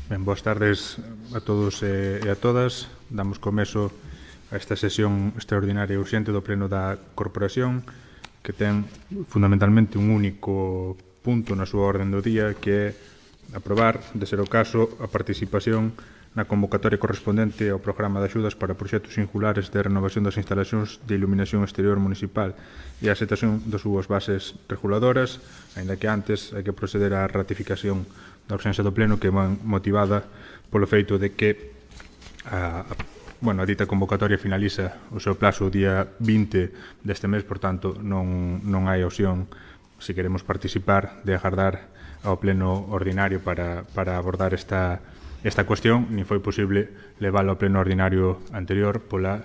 Ben, boas tardes a todos e a todas. Damos comezo a esta sesión extraordinaria e urxente do Pleno da Corporación, que ten fundamentalmente un único punto na súa orden do día, que é aprobar, de ser o caso, a participación na convocatoria correspondente ao programa de axudas para proxectos singulares de renovación das instalacións de iluminación exterior municipal e a aceptación das súas bases reguladoras, aínda que antes hai que proceder á ratificación da urxencia do Pleno, que é motivada polo feito de que a dita convocatoria finaliza o seu plazo o día 20 deste mes, por tanto non hai opción, se queremos participar, de agardar ao Pleno ordinario para abordar esta cuestión. Nin foi posible leválo ao Pleno ordinario anterior pola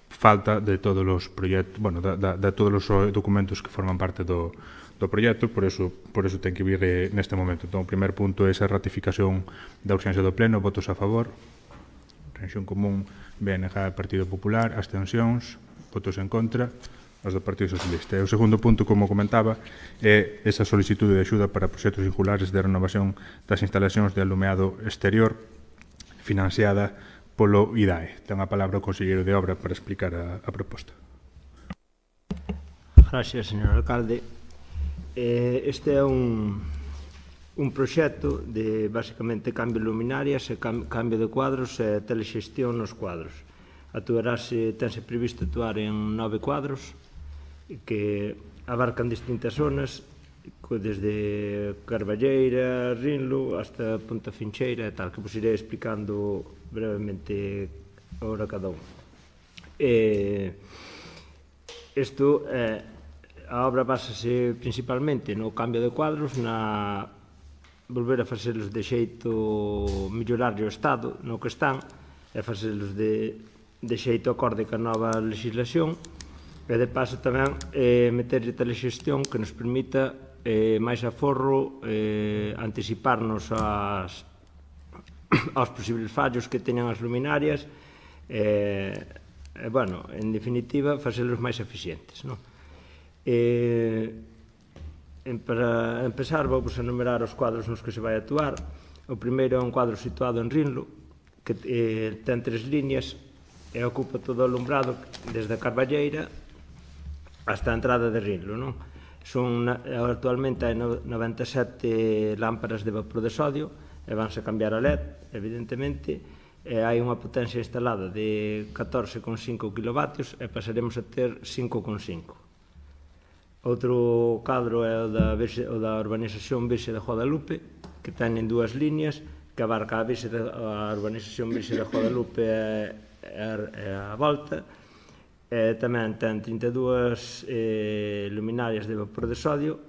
falta de todos os proxectos, de todos os documentos que forman parte do proxecto, por eso ten que vir neste momento. Entón, o primer punto é esa ratificación da urxencia do Pleno. Votos a favor, Renxión Común, BNG, Partido Popular, abstencións, votos en contra, os do Partido Socialista. E o segundo punto, como comentaba, é esa solicitude de axuda para proxectos singulares de renovación das instalacións de alumeado exterior financiada polo IDAE. Ten a palabra o conselleiro de Obra para explicar a proposta. Gracias, señor alcalde. Este é un proxecto de, basicamente, cambio de luminarias e cambio de cuadros e telexestión nos cuadros. Tense previsto actuar en 9 cuadros que abarcan distintas zonas, desde Carballeira, Rinlo, hasta Ponta Fincheira e tal, que vos irei explicando brevemente agora cada un. A obra basase principalmente no cambio de cuadros, na volver a facelos de xeito mellorarlle o estado no que están e facelos de xeito acorde ca nova legislación, e de paso tamén meterlle telexestión que nos permita máis aforro, anticiparnos aos posibles fallos que teñan as luminarias en definitiva, facelos máis eficientes, non? Para empezar, vamos a enumerar os cuadros nos que se vai actuar. O primeiro é un cuadro situado en Rinlo, que ten 3 líneas e ocupa todo o alumbrado desde a Carballeira hasta a entrada de Rinlo, non? Actualmente hai 97 lámparas de vapor de sodio e vanse cambiar a LED, evidentemente, e hai unha potencia instalada de 14,5 kW e pasaremos a ter 5,5. Outro cadro é o da urbanización Virxe de Guadalupe, que teñen 2 líneas, que abarca a urbanización Virxe de Guadalupe e a volta. Tamén ten 32 luminarias de vapor de sodio,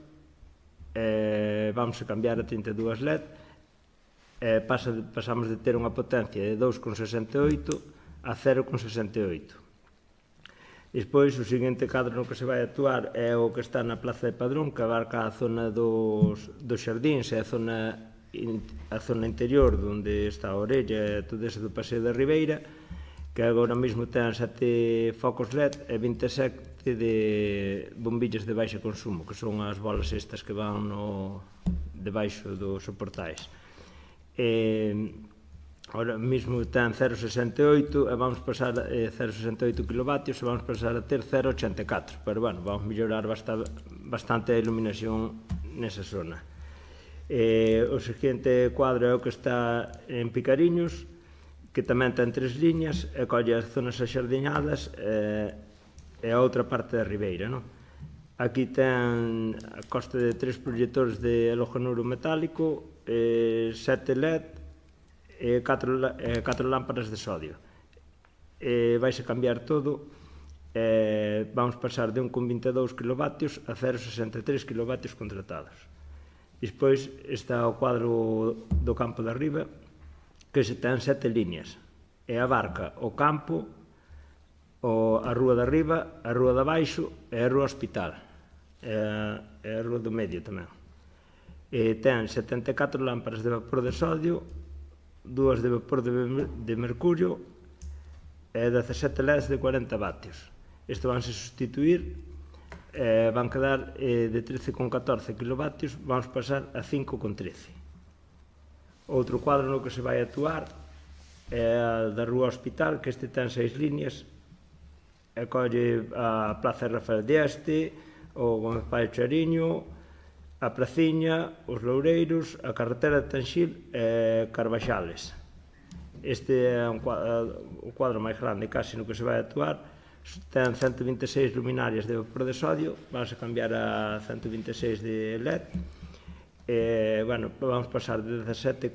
vamos a cambiar a 32 LED, pasamos de ter unha potencia de 2,68 a 0,68. Despois, o seguinte cadro no que se vai actuar é o que está na Plaza de Padrón, que abarca a zona dos xardíns e a zona interior, onde está a orella e todo ese do Paseo da Ribeira, que agora mesmo ten 7 focos LED e 27 de bombillas de baixo consumo, que son as bolas estas que van debaixo dos soportais. Ahora mesmo ten 0,68 e vamos pasar a 0,68 kW e vamos pasar a ter 0,84, pero vamos mellorar bastante a iluminación nesa zona. O seguinte cuadro é o que está en Picariños, que tamén ten 3 líneas e colle as zonas axardinadas e a outra parte da Ribeira. Aquí ten a costa de 3 proxectores de halogenuro metálico, 7 LED e 4 lámparas de sodio. Vaise cambiar todo, vamos pasar de 1,22 kW a 0,63 kW contratados. Despois está o cuadro do campo da Riba, que se ten 7 líneas e abarca o campo, a rúa da Riba, a rúa da Baixo e a rúa Hospital e a rúa do Medio tamén. Ten 74 lámparas de vapor de sodio, 2 de vapor de mercurio e 17 LEDs de 40 vatios. Isto vanse sustituir, van quedar de 13,14 kW, vamos pasar a 5,13. Outro cuadro no que se vai actuar é a da Rúa Hospital, que este ten 6 líneas, e colle a Plaza Rafael Dieste, o Gómez Paio Chariño, a Praciña, os Loureiros, a carretera de Tanxil e Carbaxales. Este é o cuadro máis grande casi no que se vai actuar. Ten 126 luminarias de vapor de sodio, vamos a cambiar a 126 de LED. Bueno, vamos pasar de 17,8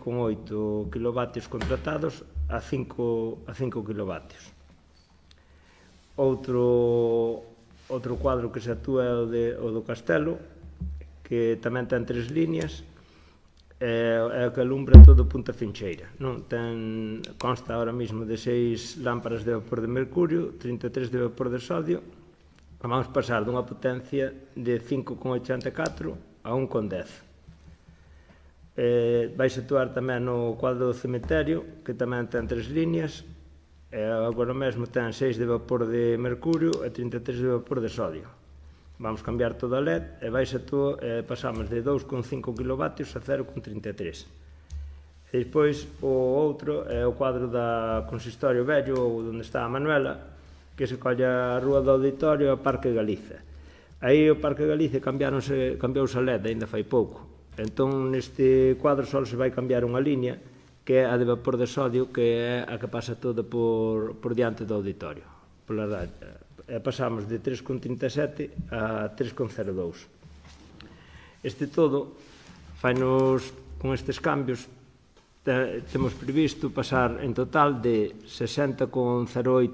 kilovatios contratados a 5 kilovatios. Outro cuadro que se actúa é o do Castelo, que tamén ten 3 líneas, é que alumbra todo Punta Fincheira. Consta ahora mismo de 6 lámparas de vapor de mercurio, 33 de vapor de sodio. Vamos pasar dunha potencia de 5,84 a 1,10. Vais actuar tamén no cuadro do cemiterio, que tamén ten 3 líneas, agora mesmo ten 6 de vapor de mercurio e 33 de vapor de sodio. Vamos cambiar toda a LED e pasamos de 2,5 kW a 0,33. E despois o outro é o cuadro da Consistorio Vello, onde está a Manuela, que se colle a Rúa do Auditorio e o Parque Galicia. Aí o Parque Galicia cambiouse a LED, ainda fai pouco. Entón, neste cuadro só se vai cambiar unha línea, que é a de vapor de sodio, que é a que pasa toda por diante do auditorio. Pola verdade, pasamos de 3,37 a 3,02. Este todo, con estes cambios, temos previsto pasar en total de 60,08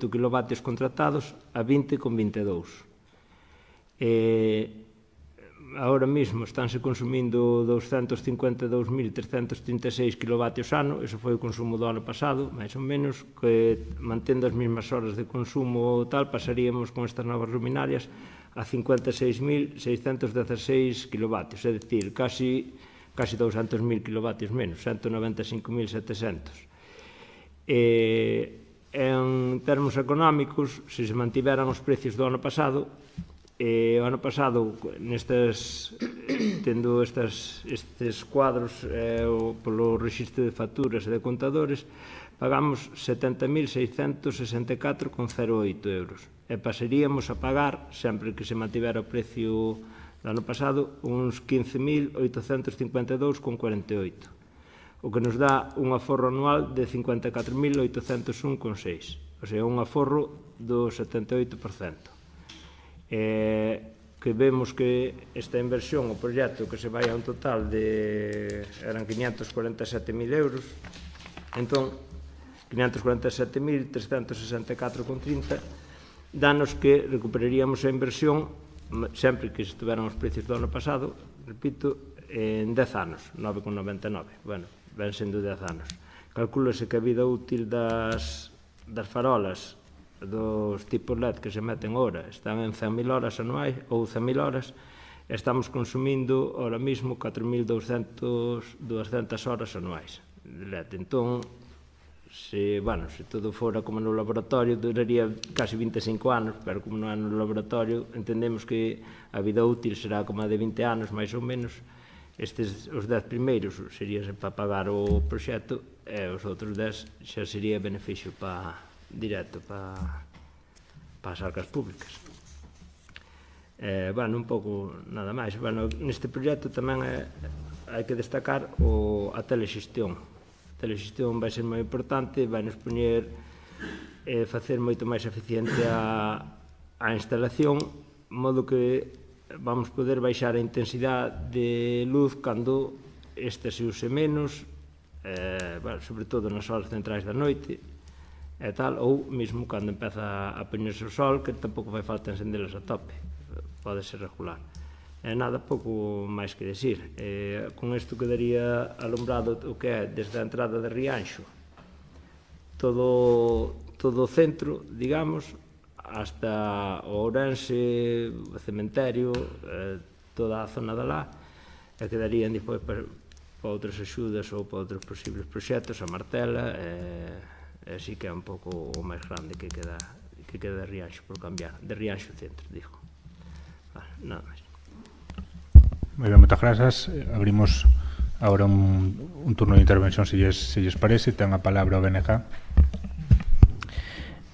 kW contratados a 20,22. Ahora mesmo estánse consumindo 252.336 kW ano, ese foi o consumo do ano pasado, máis ou menos, que mantendo as mesmas horas de consumo tal, pasaríamos con estas novas luminarias a 56.616 kW, é dicir, casi 200.000 kW menos, 195.700. En termos económicos, se mantiveran os precios do ano pasado, o ano pasado, tendo estes cuadros polo rexistro de facturas e de contadores, pagamos 70.664,08 euros. E pasaríamos a pagar, sempre que se mantivera o precio do ano pasado, uns 15.852,48, o que nos dá un aforro anual de 54.801,6, ou sea, un aforro do 78%. Que vemos que esta inversión, o proxecto, que se vai a un total de eran 547.000 euros, entón 547.364,30, danos que recuperaríamos a inversión sempre que estuveran os precios do ano pasado, repito, en 10 anos, 9,99. Bueno, ven sendo 10 anos. Calcúlase que a vida útil das farolas dos tipos LED que se meten ahora están en 100.000 horas anuais ou 100.000 horas, estamos consumindo ahora mismo 4.200 horas anuais de LED. Entón, se todo fora como no laboratorio, duraría casi 25 anos, pero como non é no laboratorio, entendemos que a vida útil será como a de 20 anos, máis ou menos. Os 10 primeiros serían para pagar o proxecto e os outros 10 xa sería beneficio directo para as arcas públicas. Un pouco nada máis. Neste proxecto tamén hai que destacar a telexestión. A telexestión vai ser moi importante, vai nos poñer facer moito máis eficiente a instalación, modo que vamos poder baixar a intensidade de luz cando esta se use menos, sobre todo nas horas centrais da noite, e tal, ou mesmo cando empeza a poñerse o sol, que tampouco fai falta encendelas a tope, pode ser regular. Nada, pouco máis que decir. Con isto quedaría alumbrado o que é desde a entrada de Rianxo, todo o centro, digamos, hasta o Ourense, o cementerio, toda a zona de lá, e quedarían despois para outras axudas ou para outros posibles proxectos, a Martela, así que é un pouco o máis grande que queda de Rianxo por cambiar, de Rianxo Centro, digo. Nada máis. Moi ben, moitas grazas. Abrimos Ahora un turno de intervención, se lles parece. Ten a palabra o BNG.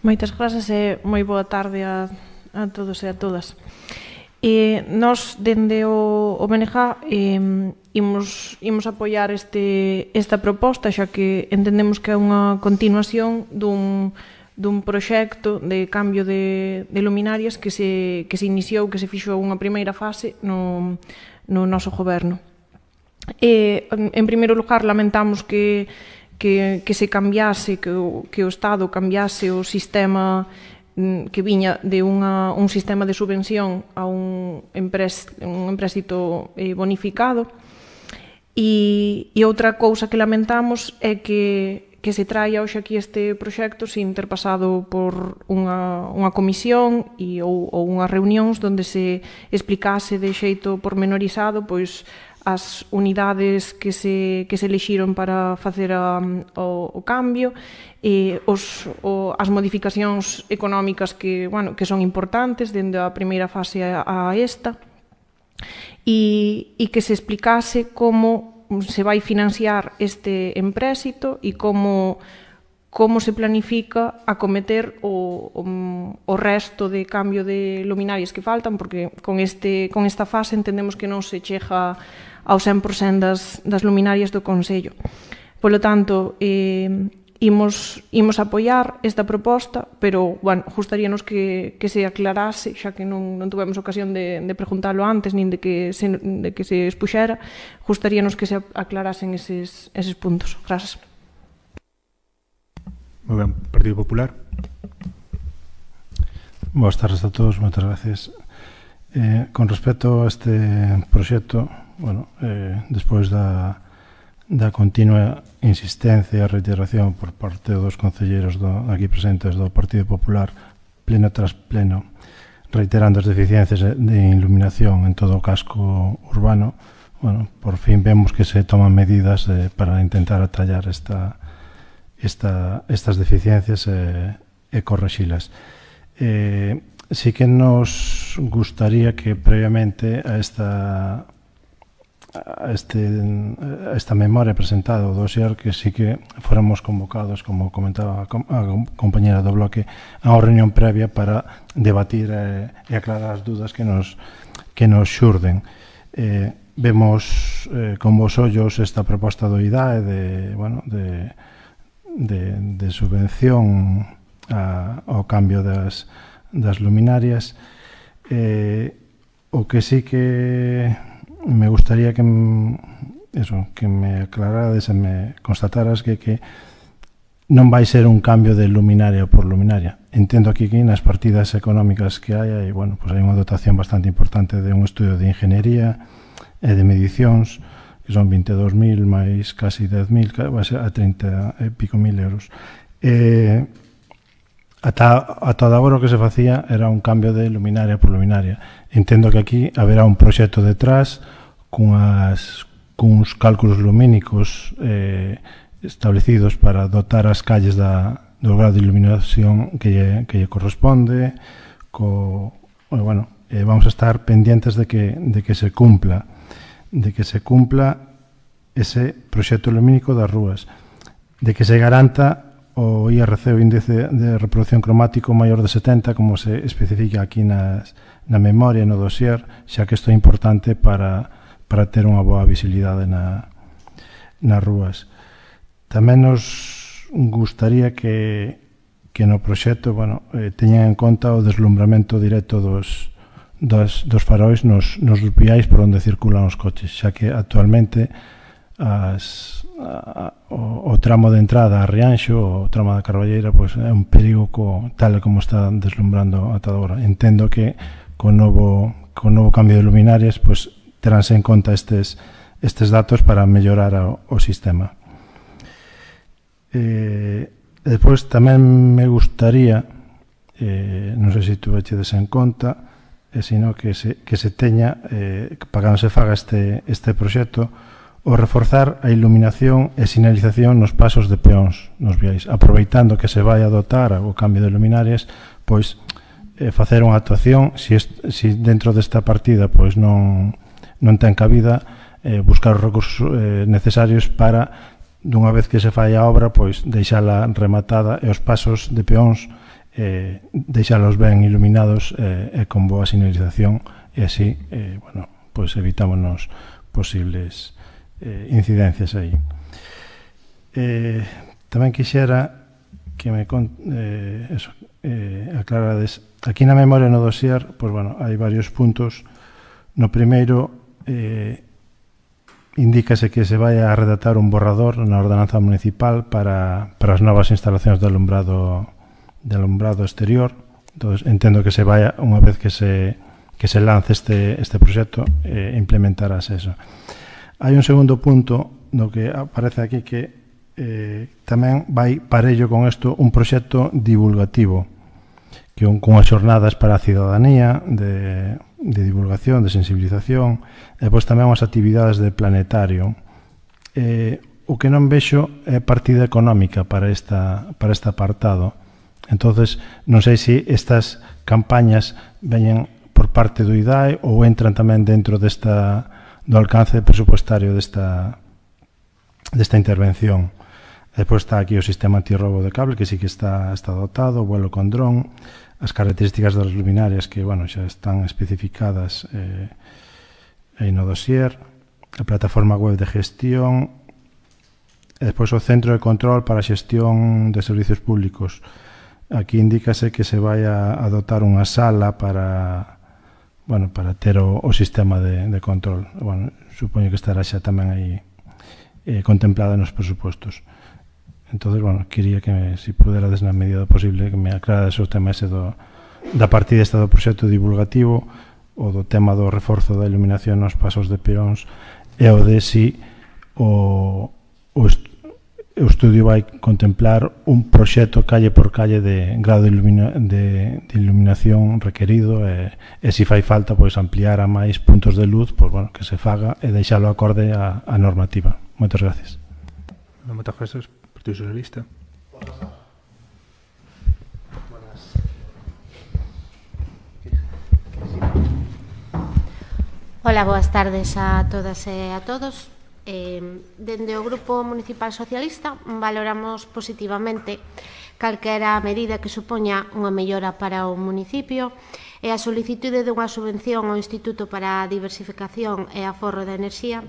Moitas grazas e moi boa tarde a todos e a todas. Nós, dende o BNG, imos apoiar esta proposta, xa que entendemos que é unha continuación dun proxecto de cambio de luminarias que se iniciou, que se fixou unha primeira fase no noso goberno. En primeiro lugar, lamentamos que se cambiase, que o Estado cambiase o sistema que viña de un sistema de subvención a un empréstito bonificado. E outra cousa que lamentamos é que se traia hoxe aquí este proxecto sin ter pasado por unha comisión ou unhas reunións onde se explicase de xeito pormenorizado pois as unidades que se elixiron para facer o cambio, as modificacións económicas que son importantes dende a primeira fase a esta, e que se explicase como se vai financiar este empréstito e como se planifica acometer o resto de cambio de luminarias que faltan, porque con esta fase entendemos que non se chega ao 100% das luminarias do Concello. Polo tanto, imos apoiar esta proposta, pero, gustaríanos que se aclarase, xa que non tuvemos ocasión de preguntalo antes, nin de que se expuxera, gustaríanos que se aclarasen eses puntos. Grazas. Moi ben, Partido Popular. Boas tardes a todos, moitas gracias. Con respecto a este proxecto, despois da continua insistencia e reiteración por parte dos concelleiros aquí presentes do Partido Popular, pleno tras pleno, reiterando as deficiencias de iluminación en todo o casco urbano, por fin vemos que se toman medidas para intentar atallar estas deficiencias e correxilas. Sí que nos gustaría que previamente a esta memoria presentada o dossier, que sí que fóramos convocados, como comentaba a compañera do bloque, a unha reunión previa para debatir e aclarar as dúdas que nos xurden. Vemos con vos ollos esta proposta do IDAE de subvención ao cambio das luminarias. O que sí que me gustaría que me aclarades e me constataras que non vai ser un cambio de luminaria por luminaria. Entendo aquí que nas partidas económicas que hai, hai unha dotación bastante importante de un estudio de ingeniería e de medicións, que son 22.000 máis casi 10.000, vai ser a 30 e pico mil euros. Ata agora o que se facía era un cambio de luminaria por luminaria. Entendo que aquí haberá un proxecto detrás cuns cálculos lumínicos establecidos para dotar as calles do grado de iluminación que lle corresponde. Vamos a estar pendientes de que se cumpla ese proxecto lumínico das rúas, de que se garanta o IRC, o índice de reproducción cromático maior de 70, como se especifica aquí na memoria, no dossier, xa que isto é importante para ter unha boa visibilidade nas rúas. Tamén nos gustaría que no proxecto teñan en conta o deslumbramento directo dos faróis nos viais por onde circulan os coches, xa que actualmente o tramo de entrada a Rianxo, o tramo da Carballeira, é un perigo tal como está deslumbrando ata agora. Entendo que con novo cambio de luminarias teránse en conta estes datos para mellorar o sistema. Despois tamén me gustaría, non sei se tú echedes en conta, sino que se teña, para cando se faga este proxecto, o reforzar a iluminación e sinalización nos pasos de peóns nos viais, aproveitando que se vai a dotar o cambio de luminarias, facer unha actuación, se dentro desta partida non ten cabida, buscar os recursos necesarios para, dunha vez que se fai a obra, pois deixala rematada e os pasos de peóns deixalos ben iluminados e con boa sinalización, e así bueno, pois evitámonos posibles incidencias aí. Tamén quixera que me aclarades aquí na memoria no dossier, pois bueno, hai varios puntos. No primeiro indícase que se vai a redactar un borrador na ordenanza municipal para as novas instalacións de alumbrado exterior. Entón, entendo que se vai, unha vez que se lance este proxecto, implementarás eso. Hai un segundo punto no que aparece aquí que tamén vai parello con isto un proxecto divulgativo que con as xornadas para a cidadanía de divulgación, de sensibilización, e depois tamén as actividades de planetario. O que non vexo é partida económica para este apartado. Entonces, non sei se estas campañas veñen por parte do IDAE ou entran tamén dentro do alcance presupuestario desta intervención. Depois está aquí o sistema antirrobo de cable, que sí que está dotado, o vuelo con dron, as características das luminarias que, bueno, xa están especificadas aí no dossier, a plataforma web de gestión, e depois o centro de control para a xestión de servicios públicos. Aquí indícase que se vai a dotar unha sala para ter o sistema de control. Bueno, supoño que estará xa tamén aí contemplada nos presupostos. Entón, bueno, quería que, se puderades na medida posible, que me aclarades o tema ese da partida esta do proxecto divulgativo, o do tema do reforzo da iluminación nos pasos de peóns, e o de si o estudio vai contemplar un proxecto calle por calle de grado de iluminación requerido, e se fai falta pois ampliar a máis puntos de luz, pois bueno, que se faga e deixalo acorde a normativa. Moitas gracias. Moitas gracias. Partido Socialista. Hola, boas tardes a todas e a todos. Dende o Grupo Municipal Socialista valoramos positivamente calquera medida que supoña unha mellora para o municipio e a solicitude dunha subvención ao Instituto para a Diversificación e Aforro da Enerxía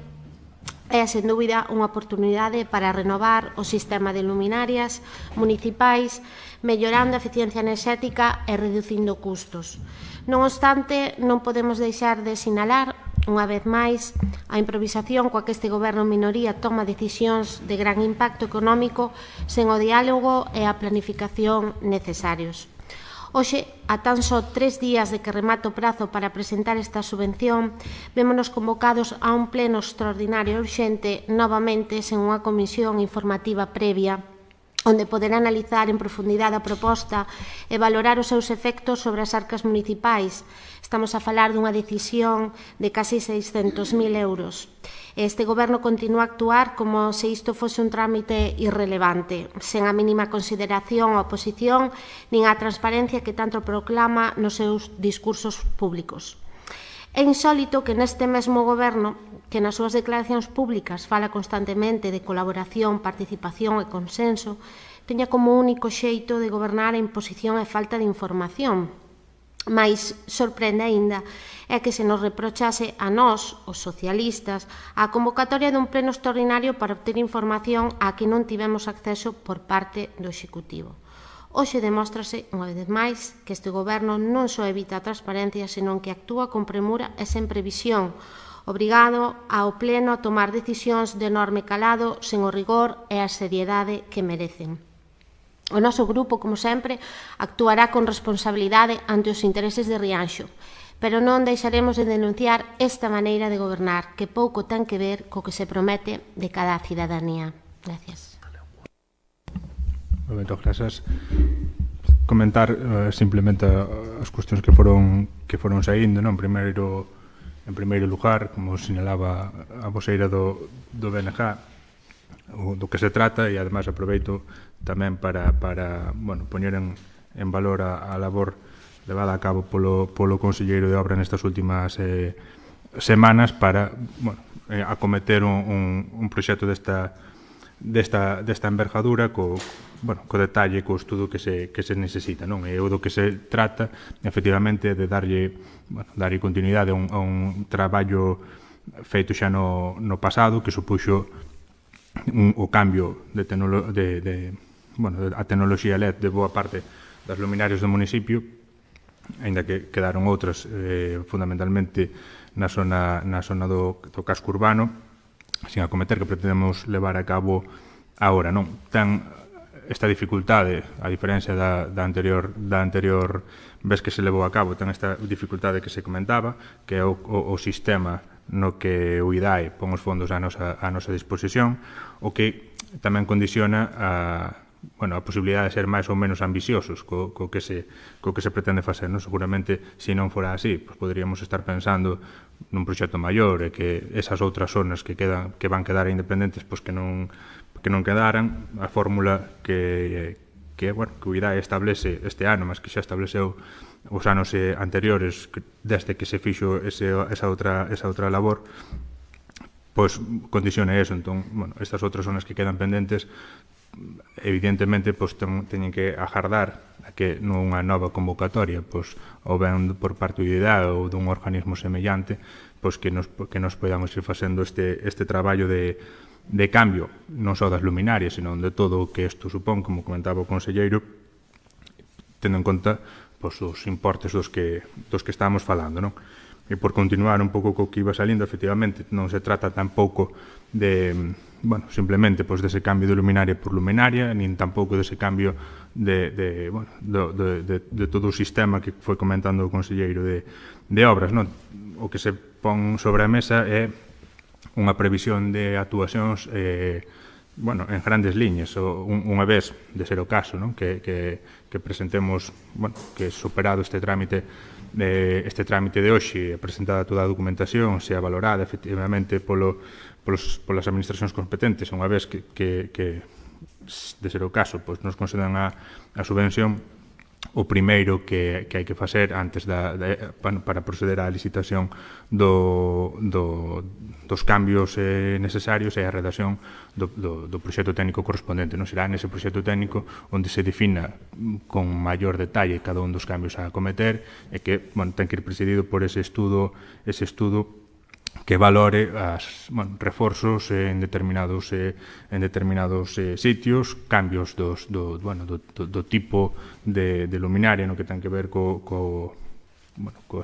é, sen dúbida, unha oportunidade para renovar o sistema de luminarias municipais, mellorando a eficiencia enerxética e reducindo custos. Non obstante, non podemos deixar de sinalar, unha vez máis, a improvisación coa que este goberno en minoría toma decisións de gran impacto económico sen o diálogo e a planificación necesarios. Hoxe, a tan só 3 días de que remate o prazo para presentar esta subvención, vémonos convocados a un pleno extraordinario urxente, novamente sen unha comisión informativa previa, onde poder analizar en profundidade a proposta e valorar os seus efectos sobre as arcas municipais. Estamos a falar dunha decisión de casi 600.000 euros. Este goberno continúa a actuar como se isto fose un trámite irrelevante, sen a mínima consideración á oposición nin á transparencia que tanto proclama nos seus discursos públicos. É insólito que neste mesmo goberno, que nas súas declaracións públicas fala constantemente de colaboración, participación e consenso, teña como único xeito de gobernar a imposición e falta de información. Mais sorprende aínda é que se nos reprochase a nós, os socialistas, a convocatoria dun pleno extraordinario para obter información á que non tivemos acceso por parte do Executivo. Hoxe demóstrase, unha vez máis, que este goberno non só evita a transparencia, senón que actúa con premura e sen previsión, obrigado ao pleno a tomar decisións de enorme calado sen o rigor e a seriedade que merecen. O noso grupo, como sempre, actuará con responsabilidade ante os intereses de Rianxo, pero non deixaremos de denunciar esta maneira de gobernar que pouco ten que ver co que se promete de cada cidadanía. Gracias. Moitas grazas. Comentar simplemente as cuestións que foron saindo, non? En primeiro lugar, como sinalaba a voceira do BNG, do que se trata, e ademais aproveito tamén para poñer en valor a labor levada a cabo polo Conselleiro de Obra nestas últimas semanas para acometer un proxecto desta envergadura co detalle, co estudo que se necesita, non? E o do que se trata, efectivamente, de darlle continuidade a un traballo feito xa no pasado, que supuxo o cambio a tecnoloxía LED de boa parte das luminarias do municipio, aínda que quedaron outras fundamentalmente na zona do casco urbano, sin acometer, que pretendemos levar a cabo agora, non? Ten esta dificultade, a diferencia da anterior vez que se levou a cabo, ten esta dificultade que se comentaba, que é o sistema no que o IDAE pon os fondos a nosa disposición, o que tamén condiciona a posibilidade de ser máis ou menos ambiciosos co que se pretende facer, non? Seguramente, se non fora así, poderíamos estar pensando nun proxecto maior e que esas outras zonas que van quedar independentes, que non quedaran. A fórmula que o IDAE establece este ano, mas que xa estableceu os anos anteriores, desde que se fixo esa outra labor, condiciona eso. Entón, estas outras zonas que quedan pendentes, evidentemente, teñen que agardar a que nunha nova convocatoria, ou ben por parte do IDAE ou dun organismo semellante, que nos podamos ir facendo este traballo de cambio, non só das luminarias, sino de todo o que isto supón, como comentaba o conselleiro, tendo en conta os importes dos que estamos falando, non? E por continuar un pouco co que iba salindo, efectivamente, non se trata tampouco de, simplemente dese cambio de luminaria por luminaria, nin tampouco dese cambio de todo o sistema que foi comentando o conselleiro de obras, non? O que se pon sobre a mesa é unha previsión de actuacións en grandes liñas, unha vez, de ser o caso, non? Que presentemos, que superado este trámite de hoxe, presentada toda a documentación, sea valorada efectivamente polas administracións competentes, unha vez que de ser o caso, nos concedan a subvención, o primeiro que hai que facer antes para proceder á licitación dos cambios necesarios é a redacción do proxecto técnico correspondente. Non será nese proxecto técnico onde se defina con maior detalle cada un dos cambios a acometer, e que ten que ir presidido por ese estudo que valore reforzos en determinados sitios, cambios do tipo de luminaria no que ten que ver coa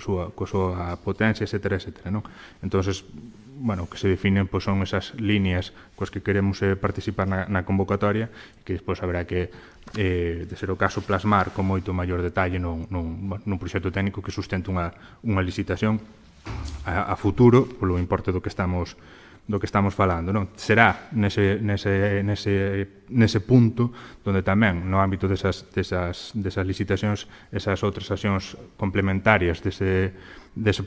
súa potencia, etcétera, non? Entonces, o que se definen son esas líneas coas que queremos participar na convocatoria, e que despois haberá que, de ser o caso, plasmar con moito maior detalle nun proxecto técnico que sustente unha licitación a futuro, polo importe do que estamos falando, non? Será nese punto onde tamén, no ámbito desas licitacións, esas outras accións complementarias dese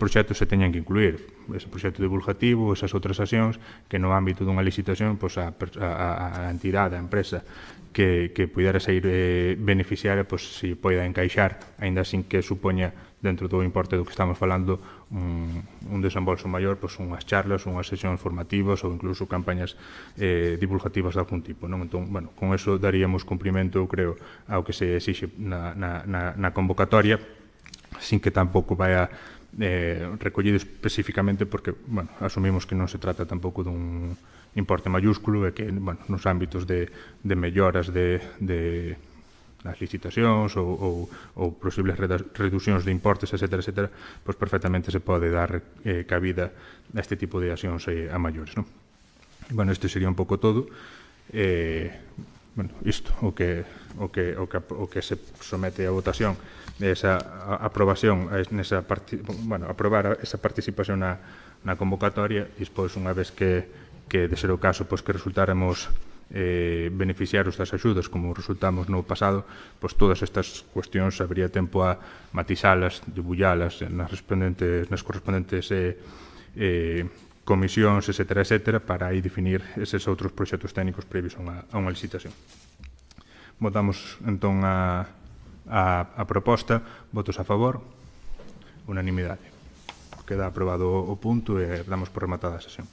proxecto se teñen que incluir. Ese proxecto divulgativo, esas outras accións que no ámbito dunha licitación, a entidade, a empresa que pudera sair beneficiaria, se poida encaixar, aínda sin que supoña, dentro do importe do que estamos falando, un desembolso maior, unhas charlas, unhas sesións formativas ou incluso campañas divulgativas de algún tipo, non? Entón, con eso daríamos cumprimento, eu creo, ao que se exixe na convocatoria, sin que tampouco vaya recollido especificamente, porque, asumimos que non se trata tampouco dun importe mayúsculo, e que, nos ámbitos de melloras nas licitacións ou posibles reduccións de importes, etcétera, perfectamente se pode dar cabida a este tipo de accións a maiores, non? Este sería un pouco todo. Isto, o que se somete a votación esa aprobación, aprobar esa participación na convocatoria, e despois, unha vez que de ser o caso, que resultáramos beneficiarios das axudas, como resultamos no pasado, todas estas cuestións habría tempo a matizalas, debullalas nas correspondentes comisións, etcétera, para aí definir eses outros proxectos técnicos previos a unha licitación. Votamos, entón, a proposta. Votos a favor. Unanimidade. queda aprobado o punto e damos por rematada a sesión.